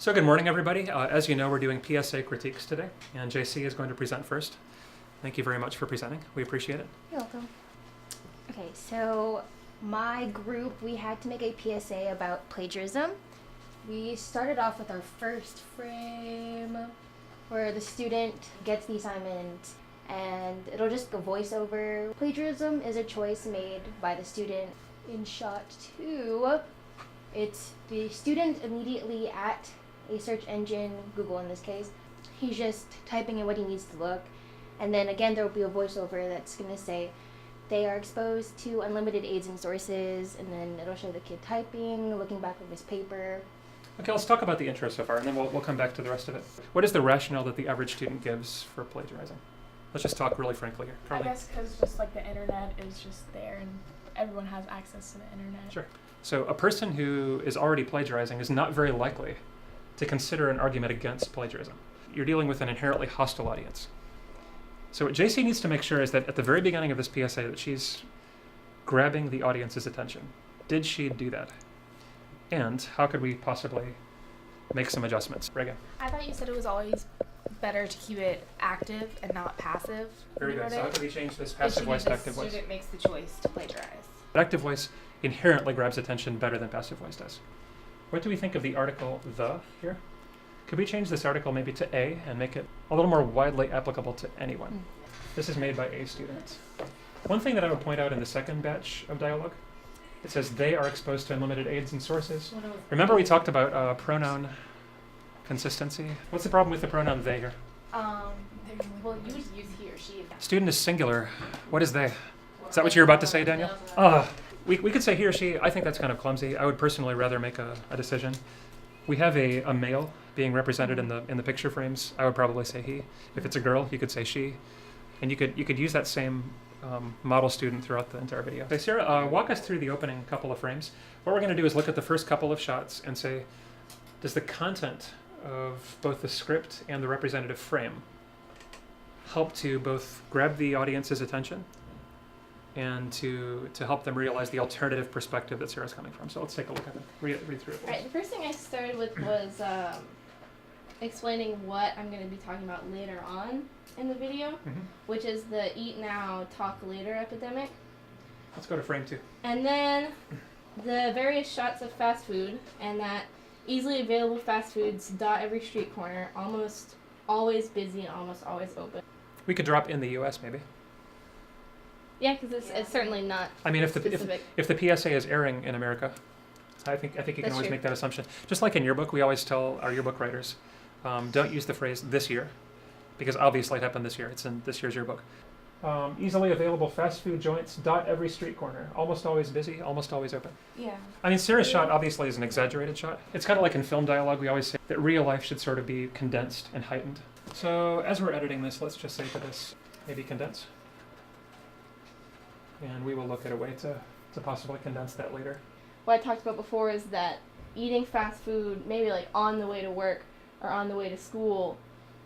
So good morning, everybody. As you know, we're doing PSA critiques today, and JC is going to present first. Thank you very much for presenting. We appreciate it. You're welcome. Okay, so my group, we had to make a PSA about plagiarism. We started off with our first frame where the student gets the assignment and it'll just go voiceover. Plagiarism is a choice made by the student. In shot 2, it's the student immediately at a search engine, Google in this case. He's just typing in what he needs to look. And then again, there will be a voiceover that's going to say they are exposed to unlimited aids and sources, and then it'll show the kid typing, looking back at his paper. Okay, let's talk about the intro so far, and then we'll come back to the rest of it. What is the rationale that the average student gives for plagiarizing? Let's just talk really frankly here. Carly? I guess because just like the internet is just there and everyone has access to the internet. Sure. So a person who is already plagiarizing is not very likely to consider an argument against plagiarism. You're dealing with an inherently hostile audience. So what JC needs to make sure is that at the very beginning of this PSA that she's grabbing the audience's attention. Did she do that? And how could we possibly make some adjustments? Reagan. I thought you said it was always better to keep it active and not passive. Very good. So how could we change this passive voice to active voice? The student makes the choice to plagiarize. Active voice inherently grabs attention better than passive voice does. What do we think of the article the here? Could we change this article maybe to a and make it a little more widely applicable to anyone? This is made by a student. One thing that I would point out in the second batch of dialogue, it says they are exposed to unlimited aids and sources. Remember we talked about pronoun consistency? What's the problem with the pronoun they here? Well, you would use he or she. Student is singular. What is they? Is that what you're about to say, Daniel? We could say he or she. I think that's kind of clumsy. I would personally rather make a decision. We have a male being represented in the picture frames. I would probably say he. If it's a girl, you could say she. And you could use that same model student throughout the entire video. Okay, Sarah, walk us through the opening couple of frames. What we're going to do is look at the first couple of shots and say, does the content of both the script and the representative frame help to both grab the audience's attention and to help them realize the alternative perspective that Sarah's coming from? So let's take a look at it. Read through it. All right, the first thing I started with was explaining what I'm going to be talking about later on in the video, which is the eat now, talk later epidemic. Let's go to frame 2. And then the various shots of fast food, and that easily available fast foods dot every street corner, almost always busy and almost always open. We could drop in the U.S. maybe. Yeah, because it's certainly not. I mean, if specific. if the PSA is airing in America, I think you can That's always true. make that assumption. Just like in yearbook, we always tell our yearbook writers, don't use the phrase this year, because obviously it happened this year. It's in this year's yearbook. Easily available fast food joints dot every street corner. Almost always busy, almost always open. Yeah. I mean, Sarah's shot obviously is an exaggerated shot. It's kind of like in film dialogue, we always say that real life should sort of be condensed and heightened. So as we're editing this, let's just say to this, maybe condense. And we will look at a way to possibly condense that later. What I talked about before is that eating fast food, maybe like on the way to work or on the way to school,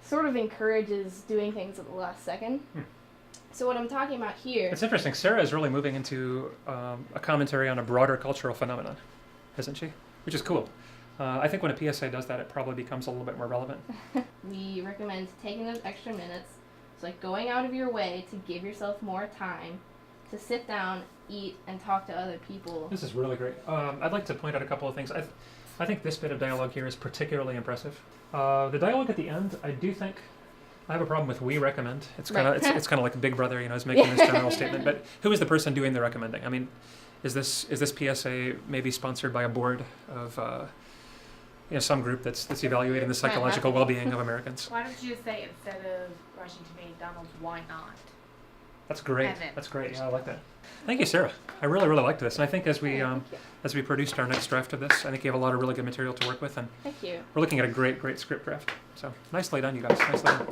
sort of encourages doing things at the last second. So what I'm talking about here... It's interesting. Sarah is really moving into a commentary on a broader cultural phenomenon, isn't she? Which is cool. I think when a PSA does that, it probably becomes a little bit more relevant. We recommend taking those extra minutes, so like going out of your way to give yourself more time to sit down, eat, and talk to other people. This is really great. I'd like to point out a couple of things. I think this bit of dialogue here is particularly impressive. The dialogue at the end, I do think I have a problem with we recommend. It's kind of it's kind of like Big Brother, is making this general statement. But who is the person doing the recommending? I mean, is this PSA maybe sponsored by a board of some group that's evaluating the psychological well-being of Americans? Why don't you say instead of rushing to McDonald's, why not? That's great. Evan. That's great. Yeah, I like that. Thank you, Sarah. I really, really liked this, and I think as we produced our next draft of this, I think you have a lot of really good material to work with, and Thank you. we're looking at a great script draft. So nicely done, you guys. Nicely done.